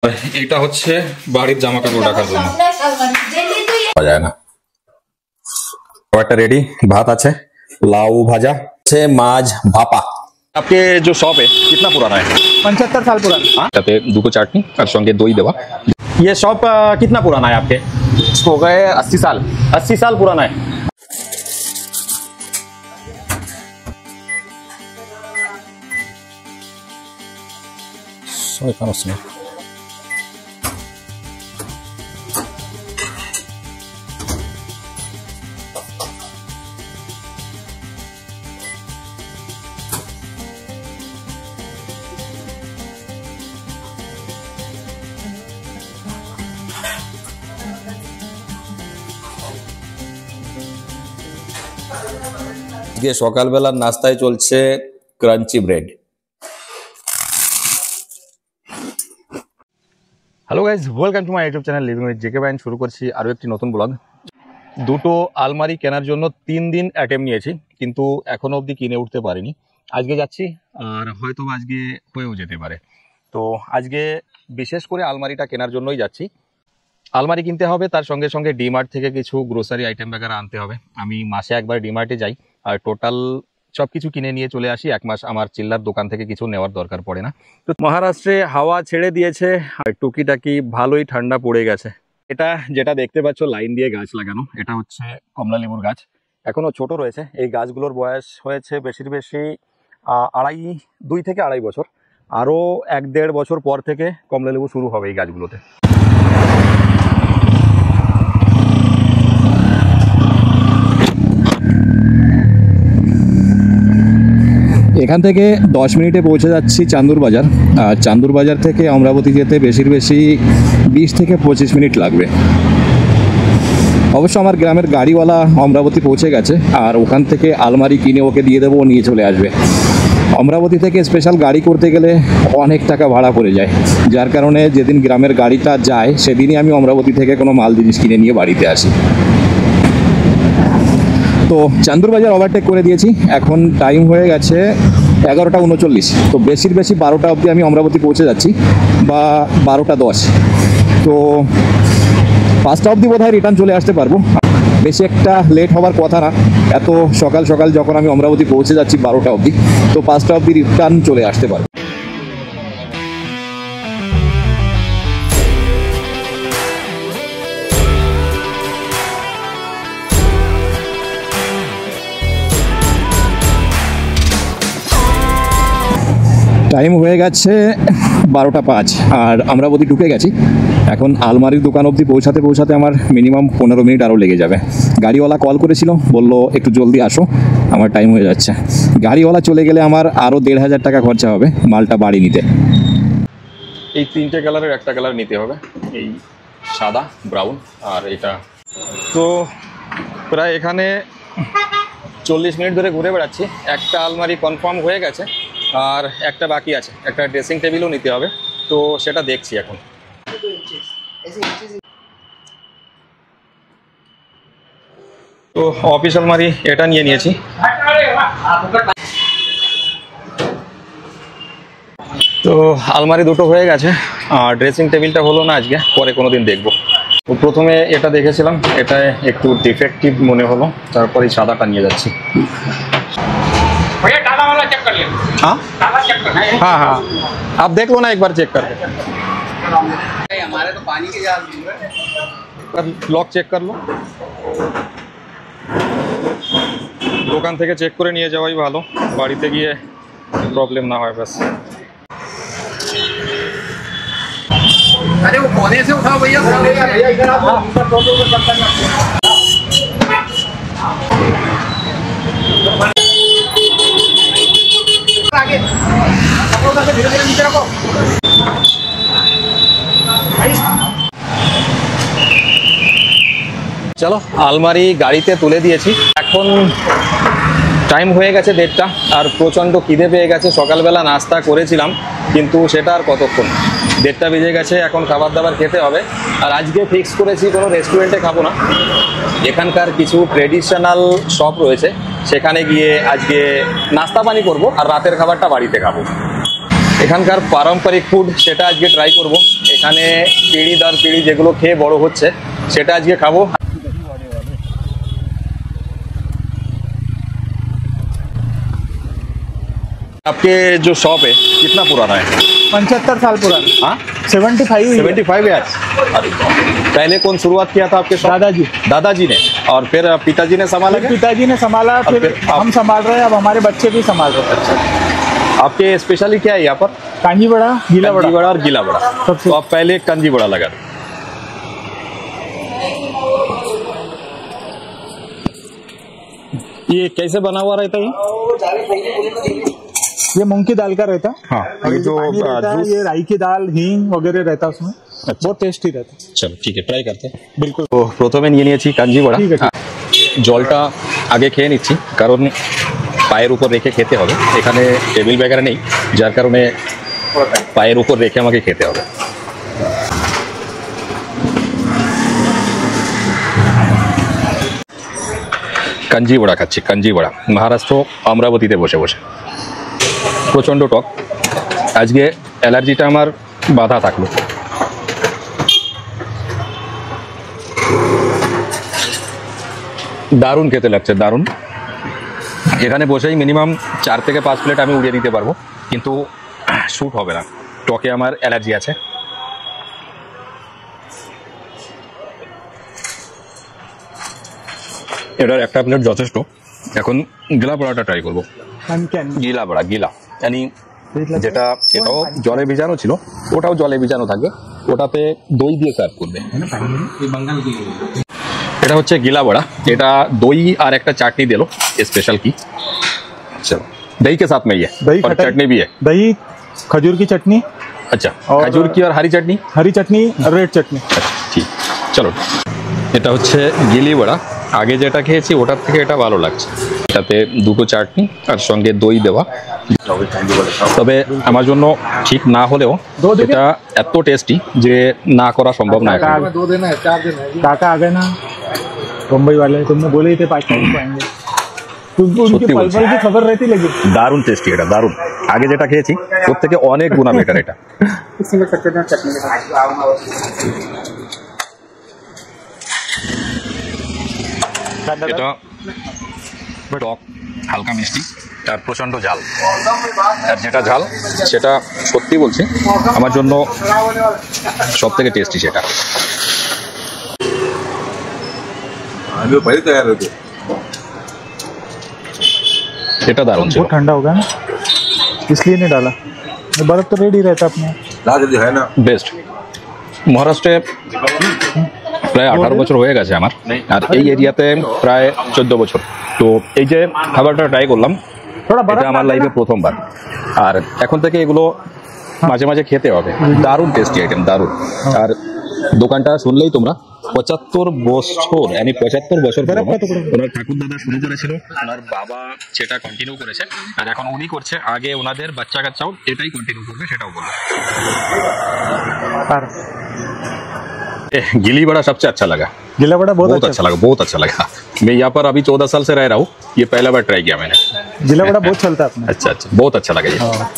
এটা হচ্ছে বাড়ির জামা কাপড় রাখার জন্য পাওয়া যায় না। খাবারটা রেডি, ভাত আছে, লাউ ভাজা আছে, মাছ ভাপা। आपके जो शॉप है कितना पुराना है? 75 साल पुराना। তাতে দুটো চাটনি আর সঙ্গে দই দেওয়া। ये शॉप कितना पुराना है आपके? हो गए 80 साल। 80 साल पुराना है। আজকে সকালবেলার নাস্তায় চলছে crunchy bread. Hello guys, welcome to my YouTube channel living with JK বাইন। শুরু করছি আরও একটি নতুন ব্লগ। দুটো আলমারি কেনার জন্য 3 দিন অ্যাটেম্প নিয়েছি, কিন্তু এখনও অবধি কিনে উঠতে পারিনি। আজকে যাচ্ছি আর হয়তো আজকে হয়েও যেতে পারে। তো আজকে বিশেষ করে আলমারিটা কেনার জন্যই যাচ্ছি। আলমারি কিনতে হবে, তার সঙ্গে সঙ্গে ডিমার্ট থেকে কিছু গ্রোসারি আইটেম বাগেরা আনতে হবে। আমি মাসে একবার ডিমার্টে যাই আর টোটাল সব কিছু কিনে নিয়ে চলে আসি। এক মাস আমার চিল্লার দোকান থেকে কিছু নেওয়ার দরকার পড়ে না। তো মহারাষ্ট্রে হাওয়া ছেড়ে দিয়েছে আর টুকিটাকি ভালোই ঠান্ডা পড়ে গেছে। এটা যেটা দেখতে পাচ্ছ লাইন দিয়ে গাছ লাগানো, এটা হচ্ছে কমলা লেবুর গাছ। এখনো ছোট রয়েছে। এই গাছগুলোর বয়স হয়েছে বেশি 2 থেকে আড়াই বছর। আরও 1-1.5 বছর পর থেকে কমলা লেবু শুরু হবে এই গাছগুলোতে। এখান থেকে 10 মিনিটে পৌঁছে যাচ্ছি চান্দুর বাজার। আর চান্দুর বাজার থেকে অমরাবতী যেতে বেশি 20 থেকে 25 মিনিট লাগবে। অবশ্য আমার গ্রামের গাড়িওয়ালা অমরাবতী পৌঁছে গেছে আর ওখান থেকে আলমারি কিনে ওকে দিয়ে দেবো, নিয়ে চলে আসবে। অমরাবতী থেকে স্পেশাল গাড়ি করতে গেলে অনেক টাকা ভাড়া পড়ে যায়, যার কারণে যেদিন গ্রামের গাড়িটা যায় সেদিনই আমি অমরাবতী থেকে কোনো মাল জিনিস কিনে নিয়ে বাড়িতে আসি। তো চান্দুর বাজার ওভারটেক করে দিয়েছি। এখন টাইম হয়ে গেছে 11:39। তো বেশি 12টা অবধি আমি অমরাবতী পৌঁছে যাচ্ছি, বা 12:10। তো 5টা অবধি বোধহয় রিটার্ন চলে আসতে পারবো। বেশি একটা লেট হওয়ার কথা না। এত সকাল সকাল যখন আমি অমরাবতী পৌঁছে যাচ্ছি 12টা অবধি, তো 5টা অবধি রিটার্ন চলে আসতে পারবো। টাইম হয়ে গেছে 12:05 আর অমরাবতী ঢুকে গেছি। এখন আলমারির দোকান অবধি পৌঁছাতে আমার মিনিমাম 15 মিনিট আরও লেগে যাবে। গাড়িওয়ালা কল করেছিল, বললো একটু জলদি আসো, আমার টাইম হয়ে যাচ্ছে। গাড়িওয়ালা চলে গেলে আমার আরও 1,500 টাকা খরচা হবে মালটা বাড়ি নিতে। এই 3টে কালারের একটা কালার নিতে হবে, এই সাদা, ব্রাউন আর এটা। তো প্রায় এখানে 40 মিনিট ধরে ঘুরে বেড়াচ্ছি। একটা আলমারি কনফার্ম হয়ে গেছে আর একটা বাকি আছে। একটা ড্রেসিং টেবিলও নিতে হবে, তো সেটা দেখছি এখন। তো অফিস আলমারি এটা নিয়ে নিয়েছি। তো আলমারি দুটো হয়ে গেছে আর ড্রেসিং টেবিলটা হলো না আজকে, পরে কোনো দিন দেখবো। তো প্রথমে এটা দেখেছিলাম, এটা একটু ডিফেক্টিভ মনে হলো, তারপরে সাদাটা নিয়ে যাচ্ছি। हाँ हाँ हाँ, आप देख लो ना एक बार चेक करके। हमारे तो पानी के जार लॉक चेक कर लो। দোকান থেকে চেক করে নিয়ে যাওয়াই ভালো, বাড়িতে গিয়ে প্রবলেম না হয় ব্যাস। अरे वो कोने से उठाओ भैया, इधर आओ। आगे धीरे धीरे नीचे रखो। চলো আলমারি গাড়িতে তুলে দিয়েছি। এখন টাইম হয়ে গেছে 1:30 আর প্রচণ্ড খিদে পেয়ে গেছে। সকালবেলা নাস্তা করেছিলাম কিন্তু সেটা আর কতক্ষণ, 1:30 বেজে গেছে। এখন খাবার দাবার খেতে হবে। আর আজকে ফিক্স করেছি কোনো রেস্টুরেন্টে খাবো না, এখানকার কিছু ট্রেডিশনাল শপ রয়েছে সেখানে গিয়ে আজকে নাস্তা পানি করব আর রাতের খাবারটা বাড়িতে খাবো। এখানকার পারম্পরিক ফুড সেটা আজকে ট্রাই করব। এখানে পিঁড়ি দর পিঁড়ি যেগুলো খেয়ে বড় হচ্ছে সেটা আজকে খাবো। आपके जो शॉप है कितना पुराना है? 75 साल पुराना। हाँ 75 हुई है। 75 है। अरे बाप। पहले कौन शुरुआत किया था आपके शॉप? दादाजी। दादाजी ने, और फिर पिताजी ने संभाला क्या? पिताजी ने संभाला, फिर फिर आप- हम संभाल रहे हैं, अब हमारे बच्चे भी संभाल रहे हैं। आपके स्पेशली क्या है यहाँ पर? कांजी बड़ा, गीला कंजी बड़ा। बड़ा और गीला बड़ा। सबसे- तो आप पहले कंजी बड़ा लगा दो। ये कैसे बना हुआ रहता है? ये मूंग की दाल का रहता है। हाँ, और ये जो पानी रहता है, जूस। ये राई की दाल, हींग वगैरह रहता है उसमें। बहुत टेस्टी रहता है। চলো ঠিক আছে, ট্রাই করতে। बिल्कुल। তো প্রথমে নিয়ে নিয়েছি কাঞ্জি বড়া। ঠিক আছে। জলটা আগে খেয়ে নিচ্ছি, কারণ পায়ের উপর রেখে খেতে হবে। এখানে টেবিল ব্যাগার নেই, যার কারণে পায়ের উপর রেখে আমাকে খেতে হবে। কাঞ্জি বড়া খাচ্ছি, কাঞ্জি বড়া, মহারাষ্ট্র অমরাবতীতে বসে বসে। প্রচণ্ড টক, আজকে অ্যালার্জিটা আমার বাধা থাকলো। দারুণ খেতে লাগছে, দারুণ। এখানে বসেই মিনিমাম 4 থেকে 5 প্লেট আমি উড়িয়ে দিতে পারবো, কিন্তু শ্যুট হবে না, টকে আমার অ্যালার্জি আছে। এটার একটা প্লেট যথেষ্ট। এখন গিলা বড়াটা ট্রাই করবো। গিলা বড়া, গিলা মানে যেটা, এটাও জলে ভিজানো ছিল, ওটাও জলে ভিজানো থাকবে, ওটাতে দই দিয়ে সার্ভ করবে। এটা হচ্ছে গিলা বড়া, এটা দই আর একটা চাটনি দিলো स्पेशल की। चलो दही के साथ में ये दही और खटाई- चटनी भी है। दही, खजूर की चटनी, अच्छा, और- खजूर की और हरी चटनी। हरी चटनी, रेड चटनी। আচ্ছা ঠিক, চলো। এটা হচ্ছে গিলি বড়া, আগে যেটা খেয়েছি ওটার থেকে এটা ভালো লাগছে। এটাতে দুটো চাটনি আর সঙ্গে দই দেওয়া। তবে আমার জন্য ঠিক না হলেও এটা এত টেস্টি যে না করা সম্ভব না এখন। 2 दिन है, 4 दिन है। काका आ गए ना मुंबई वाले, तुमने बोले ही थे 5 तारीख को आएंगे। तुमको उनकी सत्य पल बोलছি। पल की खबर रहती, लेकिन দারুণ টেস্টি, এটা দারুণ। আগে যেটা খেয়েছি ওর থেকে অনেক গুণা বেটার এটা। इसमें सकते हैं चटनी के साथ। এটা টক, হালকা মিষ্টি আর প্রচন্ড ঝাল। আর যেটা ঝাল সেটা সত্যি বলছি আমার জন্য সব থেকে টেস্টি সেটা। पहले तैयार रहते এটা দারুণ ছিল। बहुत ठंडा होगा ना, इसलिए नहीं डाला। बर्फ तो रेडी रहता अपने। ला जल्दी है ना বেস্ট। মহারাষ্ট্রে প্রায় 18 বছর হয়ে গেছে আমার, আর এই এরিয়াতে প্রায় 14 বছর। তো এই যে খাবারটা ট্রাই করলাম, थोड़ा এটা আমার লাইফে প্রথমবার, আর এখন থেকে এগুলো মাঝে মাঝে খেতে হবে। দারুণ টেস্টি আইটেম, দারুণ। আর দোকানটা শুনলেই তোমরা 75 বছর, মানে 75 বছর পুরনো। ওনার ঠাকুর দাদা শুরু করেছিল, ওনার বাবা সেটা কন্টিনিউ করেছে, আর এখন উনি করছে। আগে ওনাদের বাচ্চা কাচ্চাও এটাই কন্টিনিউ করবে, সেটাও বলবে। गिली बड़ा सबसे अच्छा लगा, गिला बड़ा बहुत बहुत अच्छा लगा, बहुत अच्छा लगा। मैं यहाँ पर अभी 14 साल से रह रहा हूँ, ये पहला बार ट्राई किया मैंने। गिला बड़ा बहुत चलता है अपने। আচ্ছা আচ্ছা, বহুত আচ্ছা লাগে।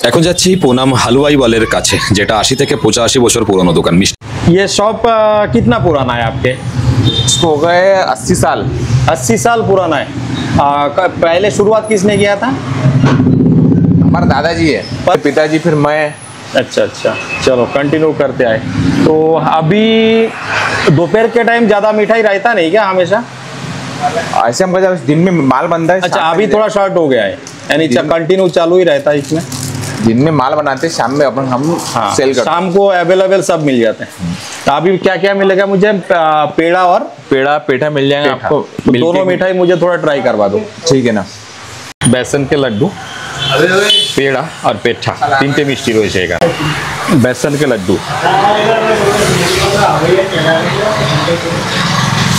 এখন যাচ্ছি পুনাম হালুয়াই ওয়ালের কাছে, যেটা 80 থেকে 85 বছর পুরনো দোকান। মিষ্টি ये शॉप कितना पुराना है आपके? इसको हो गए 80 साल। 80 साल पुराना है। पहले शुरुआत किसने किया था? हमारे दादाजी है, पिताजी, फिर मैं। अच्छा अच्छा, चलो कंटिन्यू करते आए। तो अभी दोपहर के टाइम ज्यादा मिठाई रहता नहीं क्या हमेशा? ऐसे हम जब दिन में माल बनता है, अच्छा, शाम अभी में- थोड़ा शॉर्ट हो गया है, यानी कंटिन्यू चालू ही रहता है इसमें। दिन में माल बनाते हैं, शाम में अपन हम हाँ, सेल करते शाम को अवेलेबल सब मिल जाते हैं। तो अभी क्या क्या मिलेगा मुझे? पेड़ा और पेड़ा पेठा मिल जाएगा पेठा। आपको। तो दोनों मिठाई मुझे थोड़ा ट्राई करवा दो। ठीक है ना। बेसन के लड्डू, पेड़ा और पेठा, তিনটে মিষ্টি রয়েছে এখানে। বেসন के लड्डू,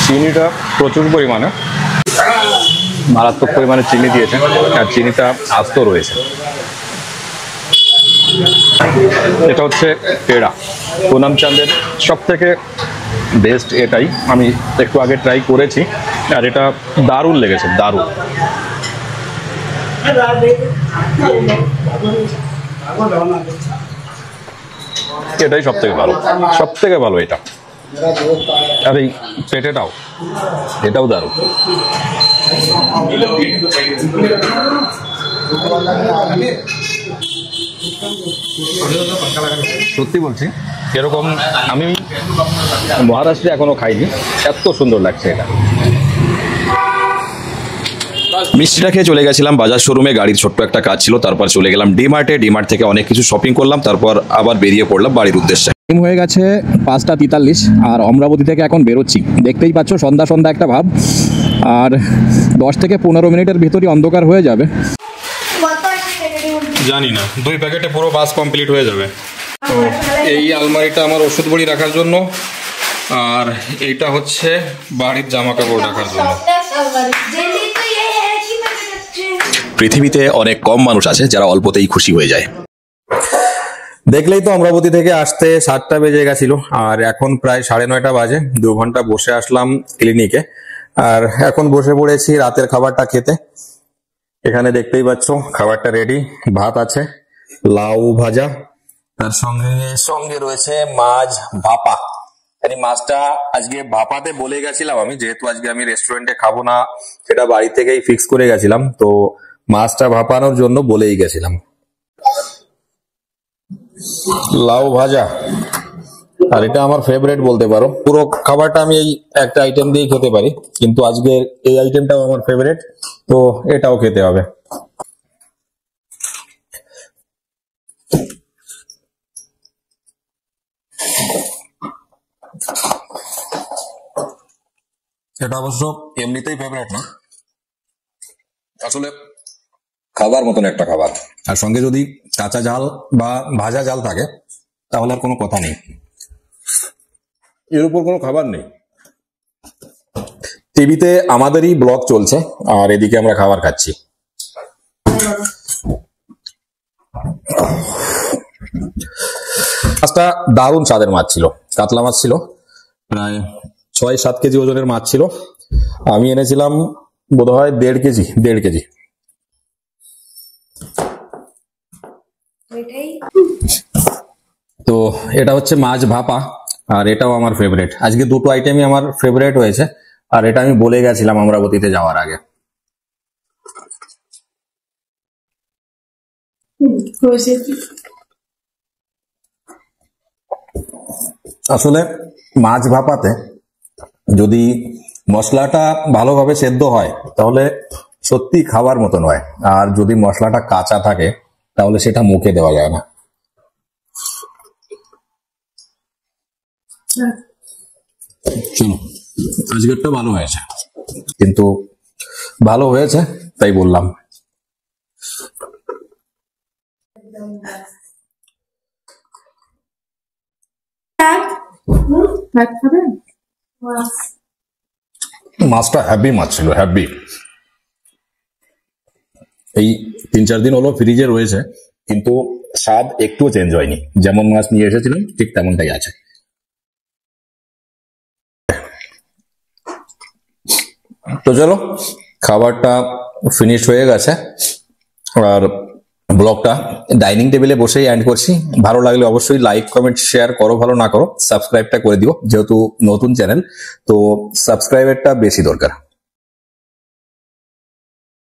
চিনিটা প্রচুর পরিমাণে, মারাত্মক পরিমাণে চিনি দিয়েছে, আর চিনিটা আস্ত রয়েছে। এটা হচ্ছে পেড়া, পুনাম চাঁদের সব থেকে বেস্ট এটাই। আমি একটু আগে ট্রাই করেছি, আর এটা দারুণ লেগেছে, দারুণ। এটাই সব থেকে ভালো এটা। আর এই পেটেটাও, এটাও দারুণ। সত্যি বলছি, এরকম আমি মহারাষ্ট্রে এখনো খাইনি, এত সুন্দর লাগছে এটা। মিষ্টিটা খেয়ে চলে গেছিলাম বাজার শোরুমে, গাড়ির ছোট্ট একটা কাজ ছিল, তারপর চলে গেলাম ডিমার্টে। ডিমার্ট থেকে অনেক কিছু শপিং করলাম, তারপর আবার বেরিয়ে পড়লাম বাড়ির উদ্দেশ্যে। টাইম হয়ে গেছে 5:43 আর অমরাবতী থেকে এখন বেরোচ্ছি। দেখতেই পাচ্ছ সন্ধ্যা সন্ধ্যা একটা ভাব, আর 10 থেকে 15 মিনিটের ভিতরই অন্ধকার হয়ে যাবে। জানি না, 2 প্যাকেটে পুরো বাস কমপ্লিট হয়ে যাবে। তো এই আলমারিটা আমার ওষুধ বড়ি রাখার জন্য, আর এইটা হচ্ছে বাড়ির জামা কাপড় রাখার জন্য। পৃথিবীতে অনেক কম মানুষ আছে যারা অল্পতেই খুশি হয়ে যায়। দেখলেই তো অমরাবতী থেকে আসতে 7টা বেজে গেছিল, আর এখন প্রায় 9:30 বাজে। 2 ঘন্টা বসে আসলাম ক্লিনিকে, আর এখন বসে পড়েছি রাতের খাবারটা খেতে। এখানে দেখতেই পাচ্ছ খাবারটা রেডি, ভাত আছে, লাউ ভাজা, তার সঙ্গে রয়েছে মাছ ভাপা। এই মাছটা আজকে ভাপাতে বলে গেছিলাম আমি, যেহেতু আজকে আমি রেস্টুরেন্টে খাবো না, সেটা বাড়ি থেকেই ফিক্স করে গেছিলাম, তো মাছটা ভাপানোর জন্য বলেই গেছিলাম। লাউ ভাজা, আর এটা আমার ফেভারিট বলতে পারো। পুরো খাবারটা আমি এই একটা আইটেম দিয়ে খেতে পারি, কিন্তু আজকে এই আইটেমটাও আমার ফেভারিট, তো এটাও খেতে হবে। এটা অবশ্য এমনিতেই ফেভারিট না, আসলে খাবার মতন একটা খাবার, আর সঙ্গে যদি কাঁচা ঝাল বা ভাজা ঝাল থাকে তাহলে আর কোনো কথা নেই, এর উপর কোনো খাবার নেই। টিভিতে আমাদেরই ব্লগ চলছে, আর এদিকে আমরা খাবার খাচ্ছি। মাছটা দারুণ স্বাদের মাছ ছিল, কাতলা মাছ ছিল, প্রায় 6-7 কেজি ওজনের মাছ ছিল। আমি এনেছিলাম বোধহয় 1.5 কেজি। তো এটা হচ্ছে মাছ ভাপা, আর এটাও আমার ফেভারিট। আজকে দুটো আইটেমই আমার ফেভারিট হয়েছে, আর এটা আমি বলে গেছিলাম অমরাবতীতে যাওয়ার আগে। আসলে মাছ ভাপাতে যদি মশলাটা ভালোভাবে সেদ্ধ হয় তাহলে সত্যি খাবার মতন হয়, আর যদি মশলাটা কাঁচা থাকে তাহলে সেটা মুখে দেওয়া যায় না। চলো, আজকেরটা ভালো হয়েছে, কিন্তু ভালো হয়েছে তাই বললাম। মাছটা হ্যাভি মাছ ছিল, হ্যাভি। এই 3-4 দিন হলো ফ্রিজে রয়েছে, কিন্তু স্বাদ একটুও চেঞ্জ হয়নি, যেমন মাছ নিয়ে এসেছিলাম ঠিক তেমনটাই আছে। তো চলো, খাবারটা ফিনিশ হয়ে গেছে, আর ব্লগটা ডাইনিং টেবিলে বসেই এন্ড করছি। ভালো লাগলে অবশ্যই লাইক কমেন্ট শেয়ার করো, ভালো না করো সাবস্ক্রাইবটা করে দিও, যেহেতু নতুন চ্যানেল তো সাবস্ক্রাইবারটা বেশি দরকার।